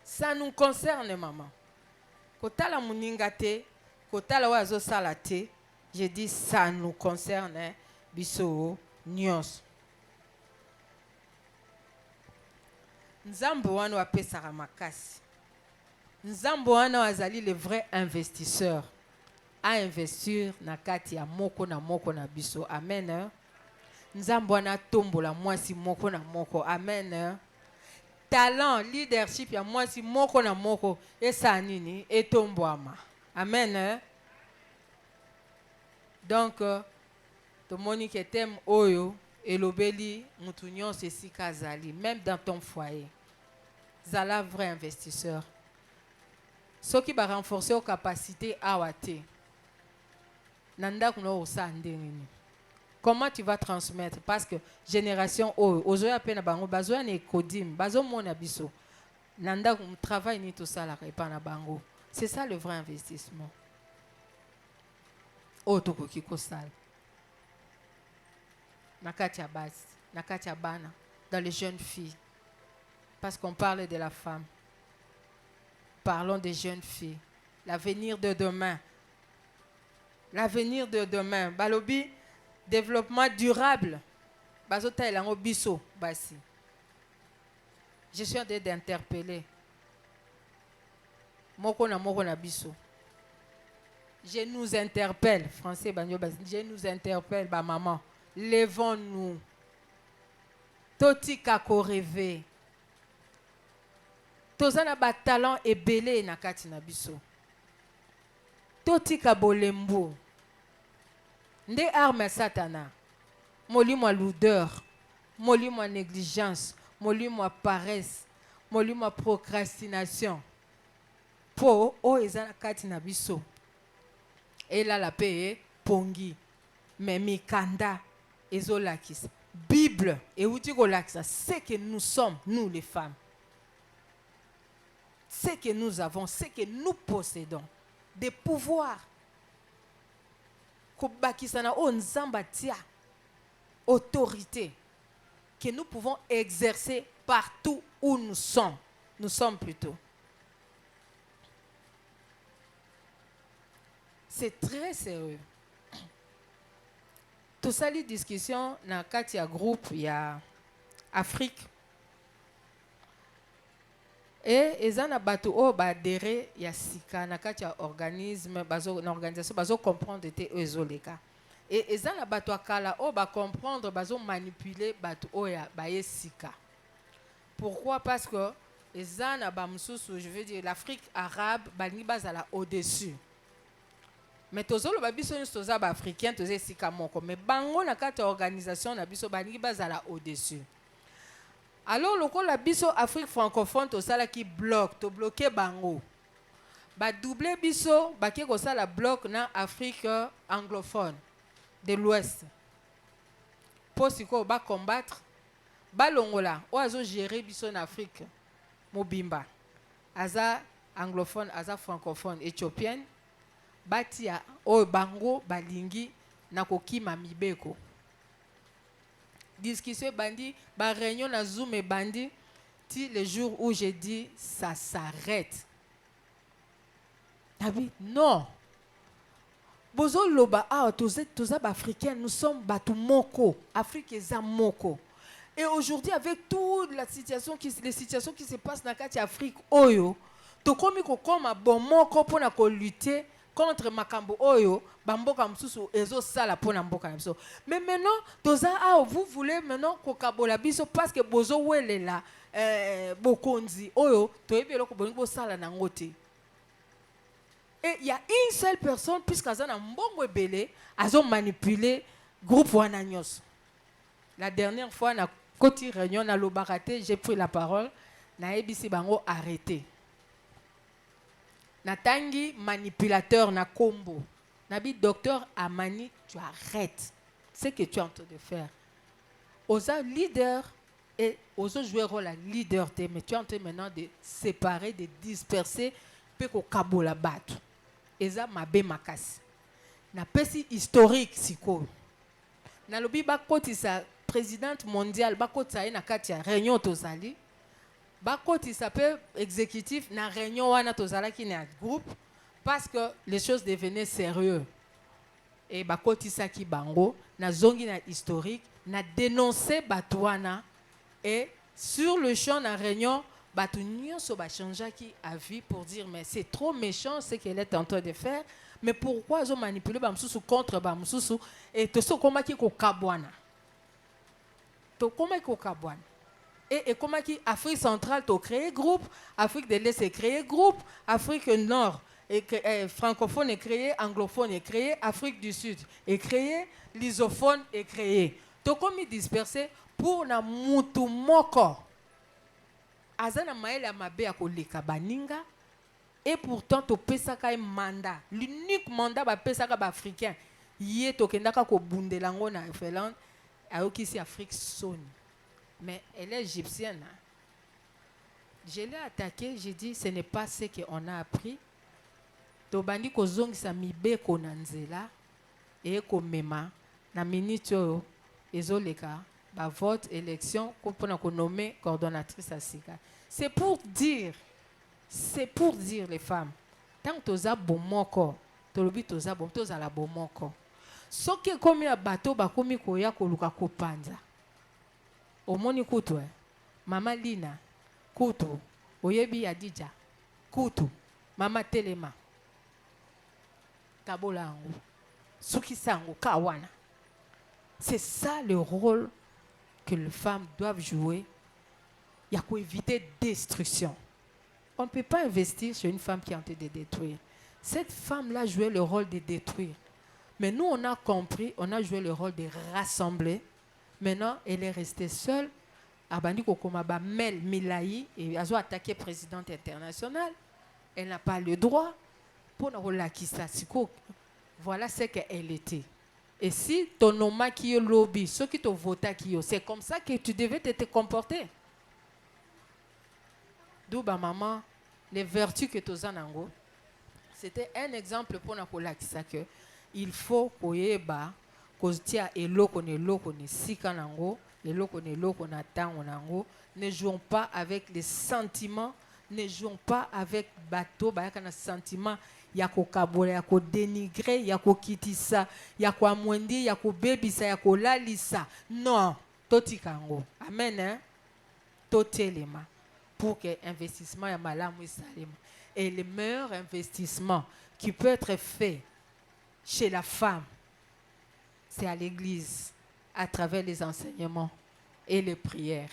Ça nous concerne, maman. Kotala muningate, kotala wazo salate. Je dis ça nous concerne, hein? Biso nyos. Nzambo wana wapesaka makasi. Nzambo wana wazali le vrai investisseur. A investir na kati ya moko na biso. Amen. Hein? Nzambo wana tombola mwasi moko na moko. Amen. Hein? Talent, leadership ya mwasi moko na moko. Esa nini etombwama. Amen. Hein? Donc, tomoni ke tem oyo elobeli mutu nyonso esika azali, même dans ton foyer. Zala vrai investisseur. Ceux qui va renforcer aux capacités awate. Nanda kuno osandeni. Comment tu vas transmettre? Parce que génération ozoya pena bango bazoya ne kodim, bazo mona biso. Nanda travail ni tout ça la repana bango. C'est ça le vrai investissement. Otoko kiko sal. Nakatia base, nakatia bana dans les jeunes filles. Parce qu'on parle de la femme. Parlons des jeunes filles. L'avenir de demain. L'avenir de demain. Balobi, développement durable. Bazota elango biso basi. Je suis en train d'interpeller. Moko na biso. Je nous interpelle. Français, banyo basi. Je nous interpelle, ba maman. Lèvons-nous. Toti kako rêver. Tozana ba talent ebele na kati na biso. Toti ka bolembo. Nde arme satana. Molimo lourdeur. Molimo négligence. Molimo paresse. Molimo procrastination. Po o ezana kati na biso. Et là la paix pongi. Mais mikanda ezolakisa. Bible et où dit c'est que nous sommes, nous les femmes. Ce que nous avons, ce que nous possédons, des pouvoirs. Kobakisana o nzamba tia autorité que nous pouvons exercer partout où nous sommes. Nous sommes plutôt. C'est très sérieux. Tout ça, les discussions dans le groupe, il y a Afrique. Et ils ont adhéré il y a sika na kati ya organisme bazo na organisation bazo comprendre te ezoleka. Et ils ont bato akala o ba comprendre bazo manipuler bato oya ba sika. Pourquoi? Parce que ils ont ba msusu, je veux dire l'Afrique arabe bani bazala au-dessus. Mais tozolo ba biso nyonso toza ba africain toza sika moko, mais bango na kati ya organisation na biso bani bazala au-dessus. Alors, le la biso Afrique francophone, to sala qui bloque, to bloquer bango. Ba double biso, ba ki ko sala bloc na Afrique anglophone de l'Ouest. Pour siko ba combattre, ba longola, o azo gérer biso en Afrique. Mobimba. Aza anglophone, aza francophone, éthiopienne. Batia o bango balingi na kokima mibeko. Discussion bandi, ba réunion na Zoom et bandi, ti le jour où j'ai dit ça s'arrête. David, non. Bozo loba ah tous africains, nous sommes batu moko, Afrique est moko. Et aujourd'hui avec toute la situation les situations qui se passent dans la Afrique oyo, to komi ko koma bon moko pour na ko lutter contre makambo oyo bamboka msusu ezo sala pona mboka na biso. Mais maintenant toza vous voulez maintenant ko kabola biso parce que bozo welela bokonzi oyo toyebi eloko bolingo bosala na ngote. Et il y a une seule personne puisque azana mbongo ebele azo manipuler groupe wana nyos. La dernière fois na koti réunion na lobarate, j'ai pris la parole na ebisi bango arrêté. Natangi manipulateur na kombo. Nabi docteur Amani, tu arrêtes ce que tu es en train de faire. aux leaders et aux jouer rôle à leader, mais tu es en train maintenant de séparer, de disperser, puis qu'au cabo la battre. Et ça m'a bien makasi. Na pesi historique siko. Na lobi bakoti sa présidente mondiale bakoti sa na kati ya réunion tozali. Bakoti sa peu exécutif na réunion wana tozala ki na groupe parce que les choses devenaient sérieux. Et bakoti sa ki bango na zongi na historique na dénoncer batouana et sur le champ na réunion batu nyonso ba changer qui avis pour dire mais c'est trop méchant ce qu'elle est en train de faire. Mais pourquoi ils ont manipulé Bamsusu contre Bamsusu et tout ce comment qui kokabwana. To comment qui kokabwana. Et comment qui Afrique centrale to créé groupe, Afrique de l'Est est créé groupe, Afrique Nord est francophone est créé, anglophone est créé, Afrique du Sud est créé, lusophone est créé. To comme dispersé pour na mutu moko. Azana maele amabe akoleka baninga. Et pourtant, tu pesaka un mandat. L'unique mandat ba pesaka ba africain. Yé to kendaka ko bundelango na Finlande, ayoki si Afrique sonne. Mais elle est égyptienne. Je l'ai attaqué, j'ai dit ce n'est pas ce qu'on a appris. To bandi ko zongisa mibe ko nanzela et ko mema na minute ezoleka ba vote élection ko pona ko nommer coordonnatrice à Sika. C'est pour dire les femmes, tant que tu as bon moko, tu as bon, tu as la bon moko. Ce qui est comme un bateau, bakomi koya koluka kopanza. Omoni kutu, Mama Lina, kutu, Oyebi Adija, kutu, Mama Telema, Kabolango, Sukisango, Kawana. C'est ça le rôle que les femmes doivent jouer. Il y a qu'à éviter destruction. On ne peut pas investir sur une femme qui est en train de détruire. Cette femme-là jouait le rôle de détruire. Mais nous, on a compris, on a joué le rôle de rassembler. Maintenant, elle est restée seule. Abandi Kokomaba Mel Milayi, et elle a attaqué présidente internationale. Elle n'a pas le droit. Pour la Kisasiko, voilà ce qu'elle était. Et si ton nom qui est lobby, ceux qui t'ont voté, c'est comme ça que tu devais te comporter. D'où maman, les vertus que tu as en c'était un exemple pour nous que il faut qu'on y ait ne jouons pas avec les sentiments, ne jouons pas avec bateau, un sentiment, il y a ko kabole, il y a ko dénigrer, il y a ko kitisa, il y a ko amwendi, il y a ko bebisa, il y a ko lalisa. Non, totikango. Amen hein. Totelema. Pour que l'investissement est malade. Et le meilleur investissement qui peut être fait chez la femme, c'est à l'église, à travers les enseignements et les prières.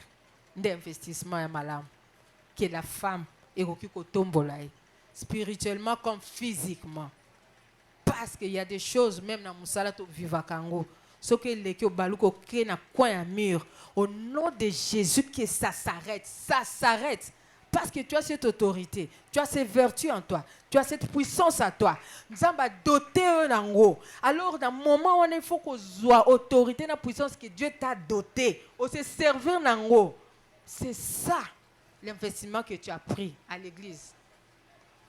D'investissement est malade. Que la femme est spirituellement comme physiquement. Parce qu'il y a des choses, même dans Moussala Viva Kango, ce que les baluko crée na coin mur, au nom de Jésus que ça s'arrête, parce que tu as cette autorité, tu as ces vertus en toi, tu as cette puissance en toi. Nous avons doté un haut. Alors dans le moment où il faut qu'on soit autorité, la puissance que Dieu t'a doté, on se servir en haut. C'est ça l'investissement que tu as pris à l'église,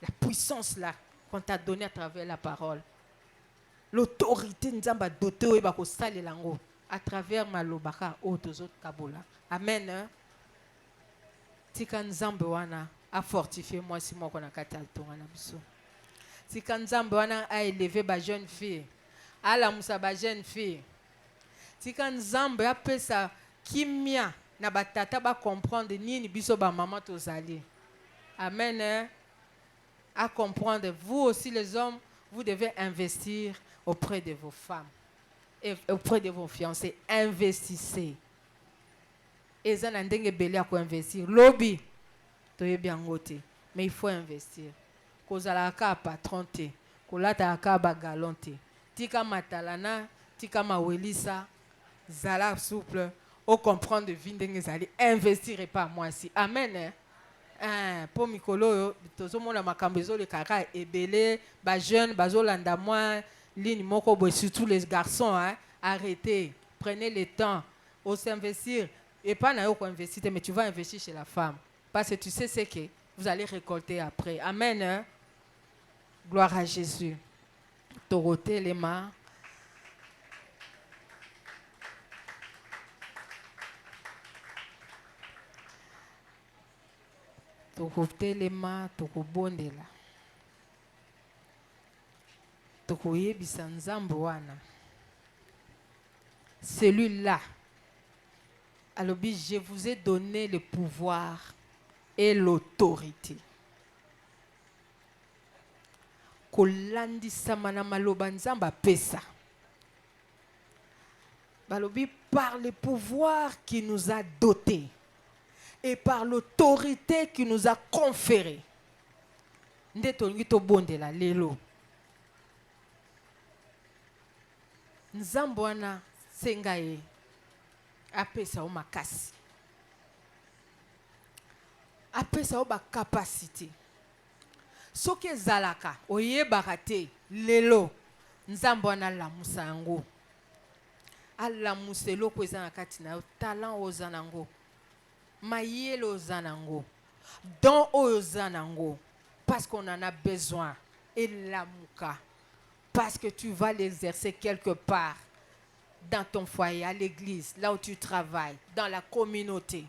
la puissance là qu'on t'a donnée à travers la parole. L'autorité nous a doté à travers malobaka autres kabola. Amen. Hein? Tika nzambe wana a fortifié moi si moi qu'on a katal tongana biso. Tika nzambe wana a élevé ba jeune fille. A la musa ba jeune fille. Tika nzambe a pesa kimia na batata ba comprendre nini biso ba maman tozali. Amen. Hein? À comprendre, vous aussi les hommes, vous devez investir auprès de vos femmes et auprès de vos fiancés. Investissez. Et ça n'a pas belé à investir. Lobby, tu bien ngoté, mais il faut investir. Kozalaka patron te, kolata ka bagalonte. Tika matalana, tika mawelisa, zala souple, au comprendre de vindenge zali, investirez pas moi si. Amen. Pour mikolo tozo mona makambezo le kaka ebele ba jeune bazolanda moi ligne moko boy surtout les garçons hein arrêtez prenez le temps au s'investir, et pas n'a pas investir, mais tu vas investir chez la femme. Parce que tu sais ce que vous allez récolter après. Amen. Hein? Gloire à Jésus. Toroté les mains. Toroté les mains, torobondela. Toroyebisa nzambe wana. Celui-là, alors je vous ai donné le pouvoir et l'autorité. Kolandisama na maloba nzamba pesa. Balobi par le pouvoir qui nous a dotés et par l'autorité qui nous a conféré. Nde tolingi tobondela lelo. Nzambe wana sengaye apesa o makasi. Apesa o ba capacité. Soki ezalaka oyebaka te lelo nzambe wana alamusa yango. Alamusa eloko eza na kati na yo, talent oza nango, mayele oza nango, don oyo oza nango, parce qu'on en a besoin. Elamuka, parce que tu vas l'exercer quelque part dans ton foyer, à l'église, là où tu travailles, dans la communauté.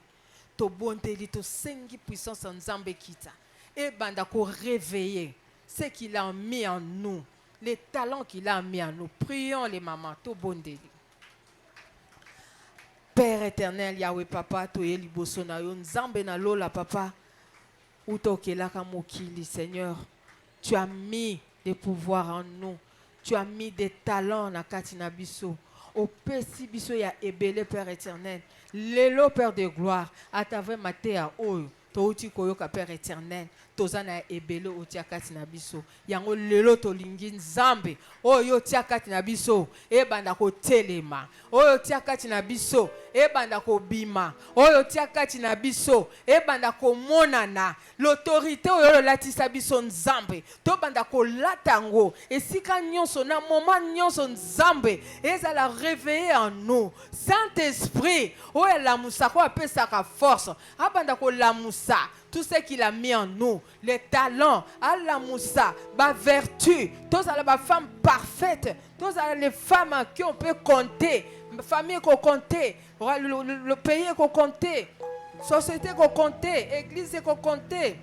To bondeli to sengi puissance en nzambe kita. Et banda ko réveiller ce qu'il a mis en nous, les talents qu'il a mis en nous. Prions les mamans, to bondeli. Père éternel, Yahweh papa, to ye liboso na yo nzambe na lola papa. Utokelaka mokili Seigneur. Tu as mis des pouvoirs en nous. Tu as mis des talents na kati na biso. Au pesi biso ya ebele Père éternel. Lelo Père de gloire, à travers matéa oyo. Touti koyoka Père éternel, tozana ebele otiakati na biso. Yango lelo tolingi nzambe, oyo tiakati na biso, ebanda ko telema. Oyo tiakati na biso, ebanda ko bima. Oyo tiakati na biso, ebanda ko monana. L'autorité oyo latisa biso nzambe, to banda ko latango. Esika nyonso na moment nyonso nzambe, ezala réveiller en nous. Saint-Esprit, oyo la musako apesa ka force, abanda ko la musa. Tout ce qu'il a mis en nous, les talents, Allah Moussa, ma vertu, tous les femmes parfaites, tous les femmes à qui on peut compter, famille qu'on compter, le pays qu'on compter, société qu'on compter, église qu'on compter,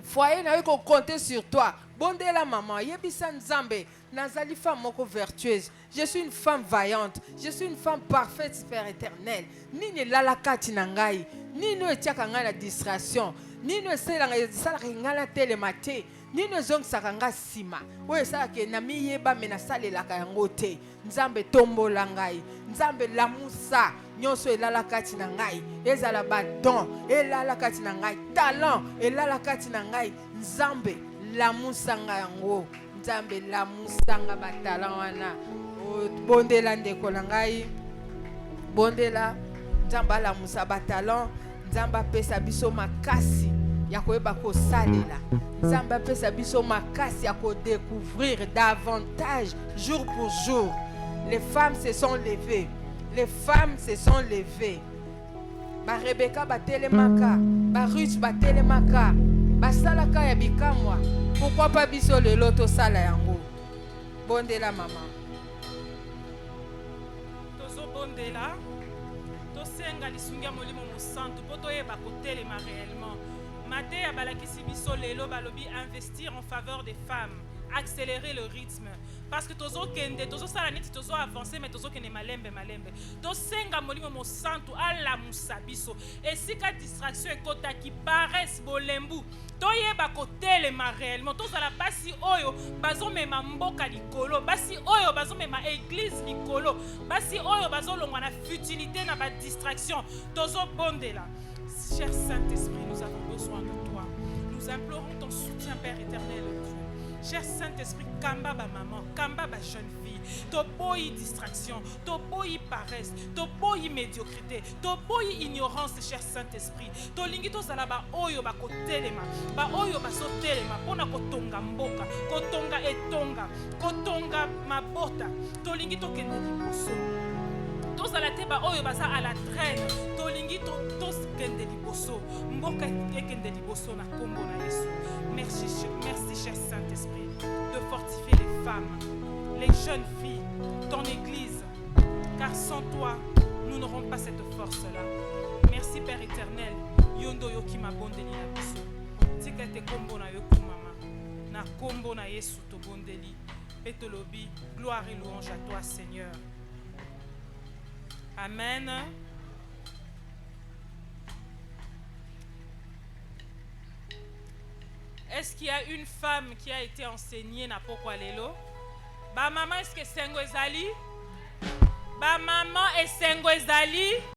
foyer qu'on compter sur toi. Bonde la maman, yebisa nzambe, nazali femme moko vertueuse. Je suis une femme vaillante, je suis une femme parfaite, Père éternel. Nini lalakati nangai, nini etiaka ngai la distraction. Nino esalanga ngala telemate nino zong sakanga sima oyo esalaka na miyeba me nasalelaka yango te. Nzambe tombola ngai, nzambe lamusa nyonso elala kati na ngai, ezala badon elala kati na ngai, talent elala kati na ngai. Nzambe lamusa ngai yango, nzambe lamusa nga batalant wana. Bondela ndeko na ngai, bondela nzambe lamusa batalant. Nzamba pesa biso makasi ya koyeba ko salela. Nzamba pesa biso makasi ya ko découvrir davantage jour pour jour. Les femmes se sont levées. Les femmes se sont levées. Ba Rebecca ba telemaka, ba Ruth ba telemaka, ba salaka ya bikamwa. Pourquoi pas biso le loto sala yango? Bondela maman. Tozo bondela. Senga lisungia molimo mosantu poto yeba kotelema réellement. Maté abalakisi biso lelo balobi investir en faveur des femmes, accélérer le rythme parce que tozo kende tozo sala neti tozo avancer mais tozo kende malembe to senga molimo mosantu ala musabiso esika distraction ekota ki paresse bolembu to yeba kotelema réellement to sala basi oyo bazo mema mboka likolo, basi oyo bazo mema église likolo, basi oyo bazo longwa na futilité na ba distraction tozo bondela. Cher Saint-Esprit, nous avons besoin de toi. Nous implorons ton soutien, Père éternel. Cher Saint-Esprit, kamba ba maman, kamba ba jeune fille, to boyi distraction, to boyi paresse, to boyi médiocrité, to boyi ignorance, cher Saint-Esprit. To lingi to sala ba oyo ba kotelema, ba oyo ba sotelema, pona kotonga mboka, kotonga etonga, kotonga mabota. To lingi to kende liboso. tozala te baoyo baza à la traîne tolingi tokende liboso mboka ekende liboso na kombo na Yesu. Merci cher Saint-Esprit de fortifier les femmes, les jeunes filles, ton église, car sans toi nous n'aurons pas cette force-là. Merci Père éternel, yondo yoki mabondeli na biso tika te kombo na yo mama na kombo na Yesu to bondeli petolobi. Gloire et louange à toi Seigneur. Amen. Est-ce qu'il y a une femme qui a été enseignée na pokwa lelo? Ba maman, est-ce que sengo ezali? Ba maman et sengo ezali?